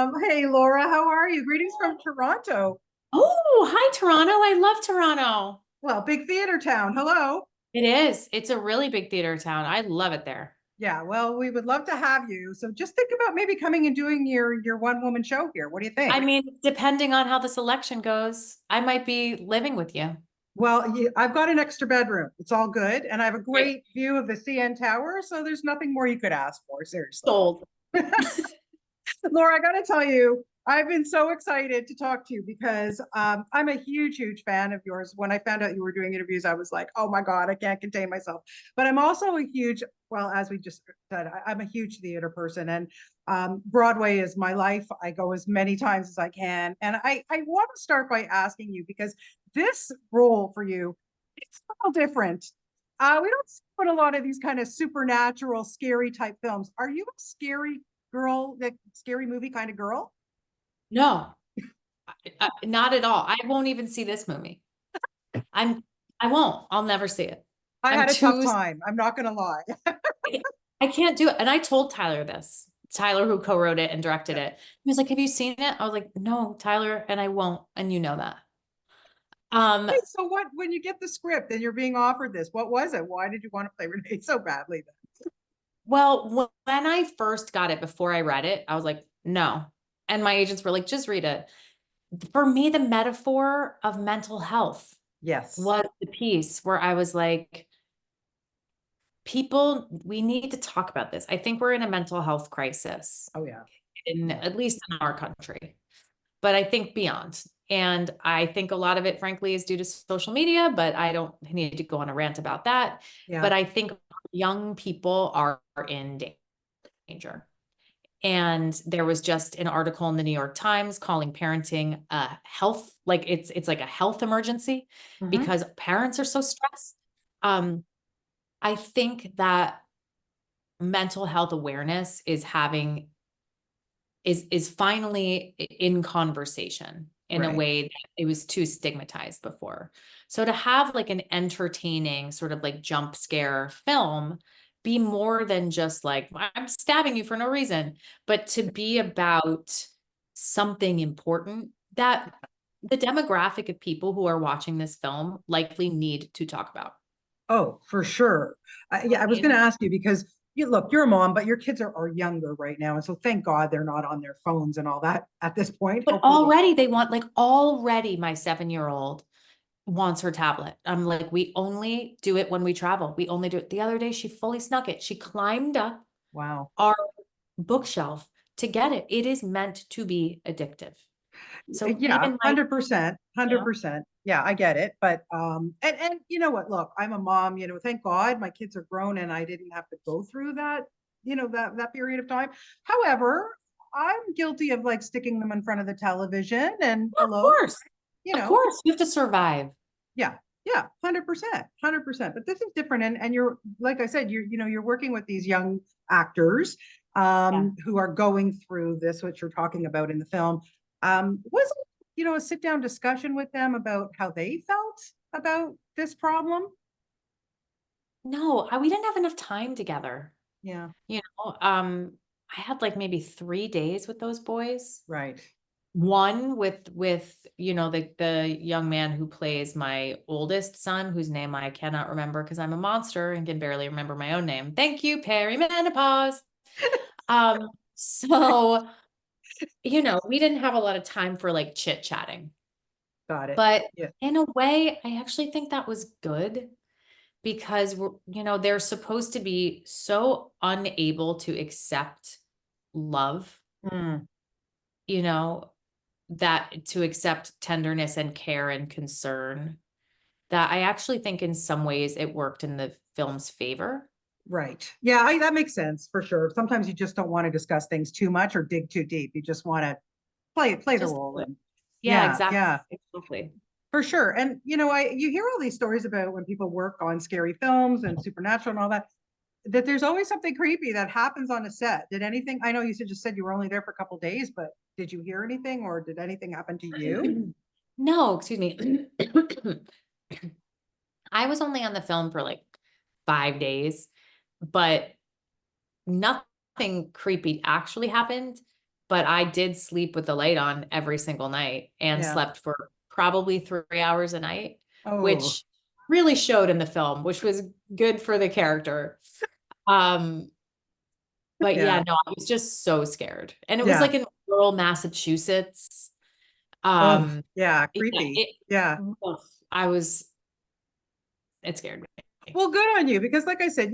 Hey Laura, how are you? Greetings from Toronto. Oh, hi, Toronto. I love Toronto. Well, big theater town. Hello. It is. It's a really big theater town. I love it there. Yeah, well, we would love to have you. So just think about maybe coming and doing your one woman show here. What do you I think? mean, depending on how this election goes, I might be living with you. Well, I've got an extra bedroom. It's all good, and I have a Great. great view of the CN Tower. So there's nothing more you could ask for, seriously. Sold. Laura, I got to tell you, I've been so excited to talk to you because I'm a huge, huge fan of yours. When I found out you were doing interviews, I was like, oh my God, I can't contain myself. But I'm also a huge, well, as we just said, I'm a huge theater person, and Broadway is my life. I go as many times as I can. And I want to start by asking you because this role for you, it's a little different. We don't see a lot of these kind of supernatural, scary type films. Are you a scary girl, like scary movie kind of girl? No, not at all. I won't even see this movie. I'm, I won't. I'll never see it. I I'm had a tough too, time. I'm not going to lie. I can't do it. And I told Tyler this. Tyler, who co-wrote it and directed Yeah. it. He was like, "Have you seen it?" I was like, "No, Tyler, and I won't." And you know that. Um, Wait, so what, when you get the script and you're being offered this, what was it? Why did you want to play Renee so badly then? Well, when I first got it before I read it, I was like, no. And my agents were like, just read it. For me, the metaphor of mental health Yes. was the piece where I was like, people, we need to talk about this. I think we're in a mental health crisis Oh, yeah. in Yeah. at least in our country, but I think beyond. And I think a lot of it, frankly, is due to social media, but I don't need to go on a rant about that. Yeah. But I think young people are in danger. And there was just an article in the New York Times calling parenting a health, like it's like a health emergency Mm-hmm. because parents are so stressed. Um, I think that mental health awareness is finally in conversation in a Right. way that it was too stigmatized before. So to have like an entertaining sort of like jump scare film be more than just like I'm stabbing you for no reason, but to be about something important that the demographic of people who are watching this film likely need to talk about. Oh, for sure. You know Yeah, what I I was going to mean? ask you because you look, you're a mom, but your kids are younger right now. And so thank God they're not on their phones and all that at this point. But Hopefully they already they want like already my 7-year-old wants her tablet. I'm like, we only do it when we travel. We only do it. The other day, she fully snuck it. She climbed up wow. our bookshelf to get it. It is meant to be addictive. So Yeah, even my, 100%, you know, 100%. Yeah, I get it. But and you know what? Look, I'm a mom, thank God my kids are grown and I didn't have to go through that, that period of time. However, I'm guilty of like sticking them in front of the television and of hello, course, you of know, course, you have to survive. yeah, yeah, 100%, 100%. But this is different. And you're, like I said, you're working with these young actors Yeah. who are going through this, what you're talking about in the film. Was it, a sit down discussion with them about how they felt about this problem? No, we didn't have enough time together. Yeah, You know, I had like maybe 3 days with those boys. right. One with the young man who plays my oldest son, whose name I cannot remember because I'm a monster and can barely remember my own name. Thank you, perimenopause. So we didn't have a lot of time for like chit chatting, Got it. but Yeah. in a way, I actually think that was good because they're supposed to be so unable to accept love, Mm, you know, that to accept tenderness and care and concern, that I actually think in some ways it worked in the film's favor. right. Yeah, that makes sense for sure. Sometimes you just don't want to discuss things too much or dig too deep. You just want to play the Just role and yeah, yeah, exactly. yeah. Exactly. For sure. And you hear all these stories about when people work on scary films and supernatural and all that, that there's always something creepy that happens on a set. Did anything, I know you just said you were only there for a couple of days, but did you hear anything or did anything happen to you? No, excuse me. I was only on the film for like 5 days, but nothing creepy actually happened. but I did sleep with the light on every single night and Yeah. slept for probably 3 hours a night, Oh, which really showed in the film, which was good for the character. Um, but yeah. yeah, no, I was just so scared. And it was Yeah. like in rural Massachusetts. Oh, Um, yeah. yeah, Creepy. Yeah. ugh, I was, it scared me. Well, good on you because, like I said,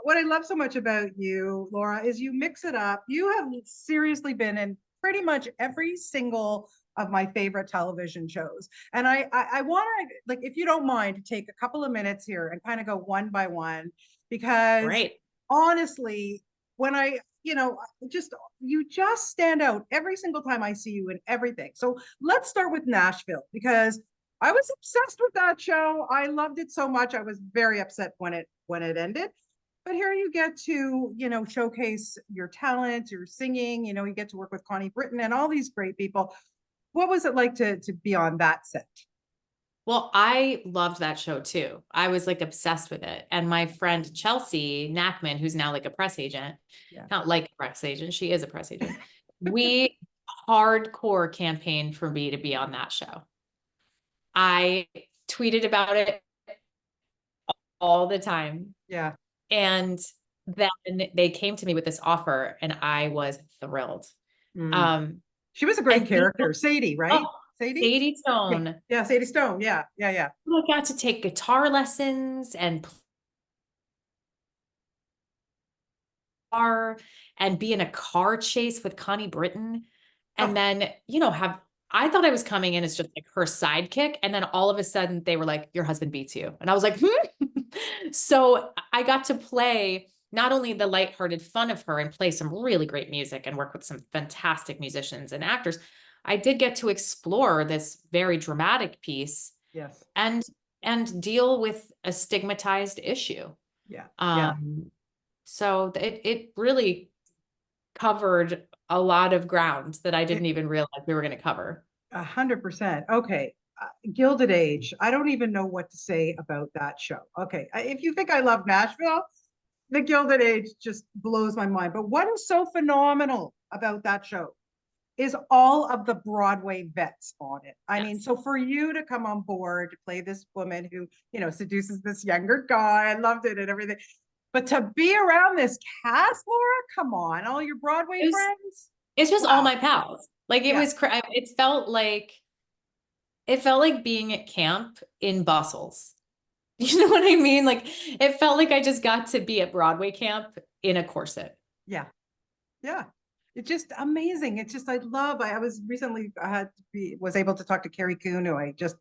what I love so much about you, Laura, is you mix it up. You have seriously been in pretty much every single of my favorite television shows. And I want to, like, if you don't mind, to take a couple of minutes here and kind of go one by one, because Right. honestly, when just you just stand out every single time I see you in everything. So let's start with Nashville because I was obsessed with that show. I loved it so much. I was very upset when it ended. But here you get to, showcase your talent, your singing, you get to work with Connie Britton and all these great people. What was it like to be on that set? Well, I loved that show too. I was like obsessed with it. And my friend Chelsea Nackman, who's now like a press agent, Yeah. not like a press agent, she is a press agent. We hardcore campaigned for me to be on that show. I tweeted about it all the time. Yeah. And then they came to me with this offer and I was thrilled. Mm. Um, She was a great and they, character. Sadie, right? oh, Sadie? Sadie Yeah. Stone. Yeah. Sadie Stone. Yeah. Yeah. Yeah. I got to take guitar lessons and car and be in a car chase with Connie Britton. And Oh, then, I thought I was coming in as just like her sidekick. And then all of a sudden they were like, your husband beats you. And I was like, hmm. So I got to play not only the lighthearted fun of her and play some really great music and work with some fantastic musicians and actors. I did get to explore this very dramatic piece yes. and deal with a stigmatized issue. Yeah. Yeah. Um, so it really covered a lot of ground that I didn't even realize we were going to cover. 100%. Okay. Gilded Age. I don't even know what to say about that show. Okay. If you think I love Nashville, The Gilded Age just blows my mind. But what is so phenomenal about that show is all of the Broadway vets on it. I mean, Yes. so for you to come on board to play this woman who, seduces this younger guy, I loved it and everything. But to be around this cast, Laura, come on, all your Broadway It was, friends. it's just all Wow. my pals. Like Yeah. it felt like being at camp in Brussels. You know what I mean? Like it felt like I just got to be at Broadway camp in a corset. Yeah. Yeah. It's just amazing. It's just I was recently was able to talk to Carrie Coon, who I just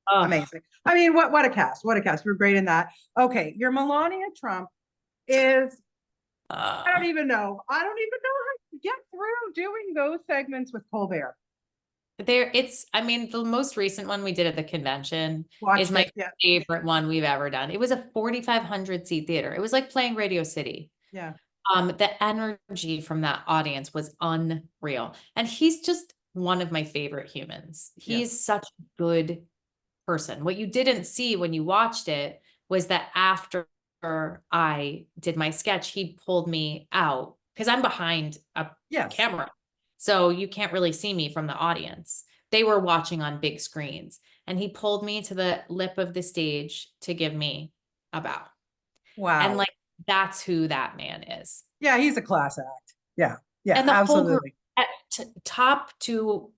Oh, amazing. I mean, what a cast. What a cast. We're great in that. Okay, your Melania Trump is uh, I don't even know how to get through doing those segments with Colbert. I mean, the most recent one we did at the convention is Watched my it. Yeah. favorite one we've ever done. It was a 4,500 seat theater. It was like playing Radio City. Yeah. The energy from that audience was unreal. And he's just one of my favorite humans. Yes. He's such a good person. What you didn't see when you watched it was that after I did my sketch, he pulled me out because I'm behind a Yes. camera. So you can't really see me from the audience. They were watching on big screens. And he pulled me to the lip of the stage to give me a bow. And Wow. like, that's who that man is. Yeah, he's a class act. Yeah. Yeah, And the whole group, absolutely. top to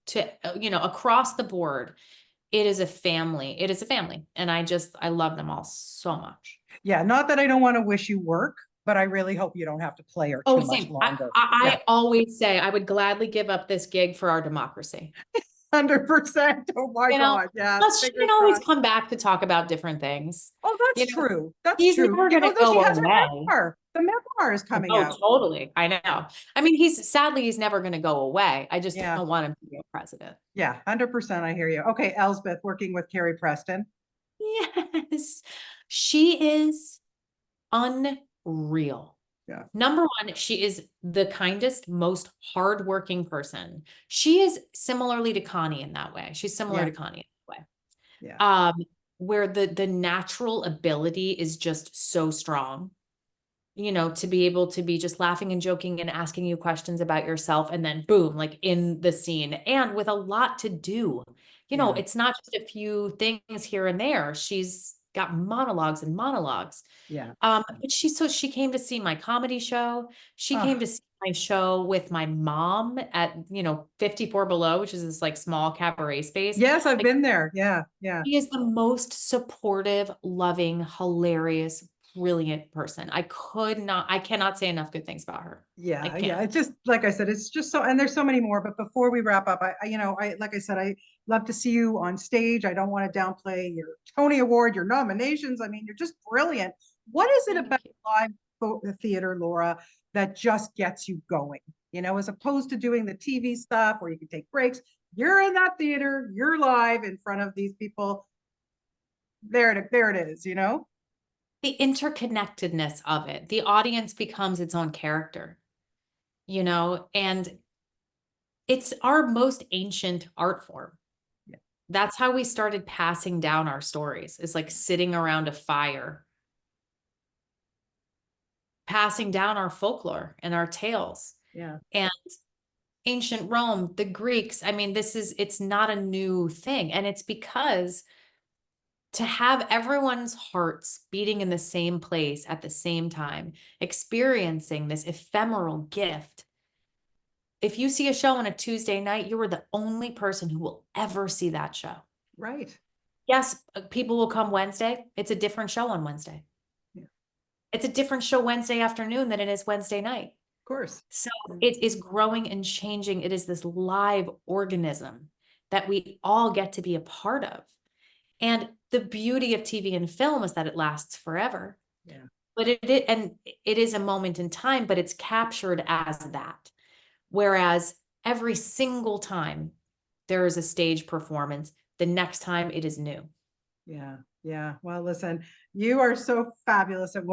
across the board, it is a family. It is a family. And I love them all so much. Yeah, not that I don't want to wish you work, but I really hope you don't have to play her Oh, too much same. I, longer. Yeah. I, I always say I would gladly give up this gig for our democracy. 100%. Oh my You know, God. Yeah. plus she Fingers can always crossed. come back to talk about different things. Oh, You that's know, true. That's he's true. never going to Though she go has her away. memoir. The memoir is coming Oh, out. totally. I Yeah. know. I mean, he's never going to go away. I just Yeah. don't want him to be a president. Yeah. 100%. I hear you. Okay. Elsbeth working with Carrie Preston. Yes. She is unreal. Yeah. Number one, she is the kindest, most hardworking person. She is similarly to Connie in that way. She's similar Yeah. to Connie in that way. Yeah. Where the natural ability is just so strong. you know, to be able to be just laughing and joking and asking you questions about yourself, and then boom, like in the scene, and with a lot to do. You know, Yeah. it's not just a few things here and there. She's got monologues and monologues. Yeah. But she came to see my comedy show. She came Oh, to see my show with my mom at, 54 Below, which is this like small cabaret space. yes, I've Like, been there. Yeah. Yeah. she is the most supportive, loving, hilarious, brilliant person. I cannot say enough good things about her. I Yeah, can't. yeah. It's just like I said, it's just so, and there's so many more. But before we wrap up, like I said, I love to see you on stage. I don't want to downplay your Tony Award, your nominations. I mean, you're just brilliant. What is it about Thank you. live theater, Laura, that just gets you going? As opposed to doing the TV stuff where you can take breaks. You're in that theater, you're live in front of these people. There it is. The interconnectedness of it. The audience becomes its own character, and it's our most ancient art form. Yeah. That's how we started passing down our stories, is like sitting around a fire, passing down our folklore and our tales. Yeah. And ancient Rome, the Greeks, I mean, it's not a new thing. And it's because to have everyone's hearts beating in the same place at the same time, experiencing this ephemeral gift. If you see a show on a Tuesday night, you are the only person who will ever see that show. Right. Yes, people will come Wednesday. It's a different show on Wednesday. Yeah. It's a different show Wednesday afternoon than it is Wednesday night. Of course. So it is growing and changing. It is this live organism that we all get to be a part of. And the beauty of TV and film is that it lasts forever. Yeah. But it is a moment in time, but it's captured as that. Whereas every single time there is a stage performance, the next time it is new. Yeah, yeah. Well, listen, you are so fabulous at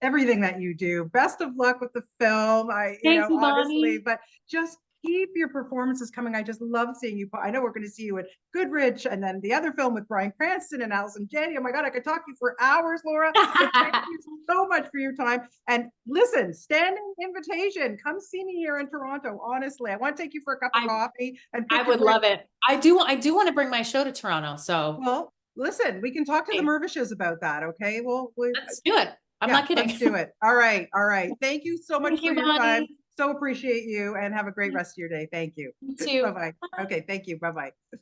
everything that you do. Best of luck with the film. Thank you, Honestly, Bonnie. but just keep your performances coming. I just love seeing you. I know we're going to see you at Goodrich and then the other film with Bryan Cranston and Allison Janney. Oh my God, I could talk to you for hours, Laura. But thank you so much for your time. And listen, standing invitation, come see me here in Toronto. Honestly, I want to take you for a cup of I coffee and I pick your would brain. love it. I do want to bring my show to Toronto. So Well, listen, we can talk to the hey, Mervishes about that. Okay. Well, let's do it. I'm yeah, not kidding. let's do it. All right. All right. Thank you so much Thank for you, your time. Bonnie. So appreciate you and have a great rest of your day. Thank you. You too. Bye bye. Okay. Thank you. Bye bye.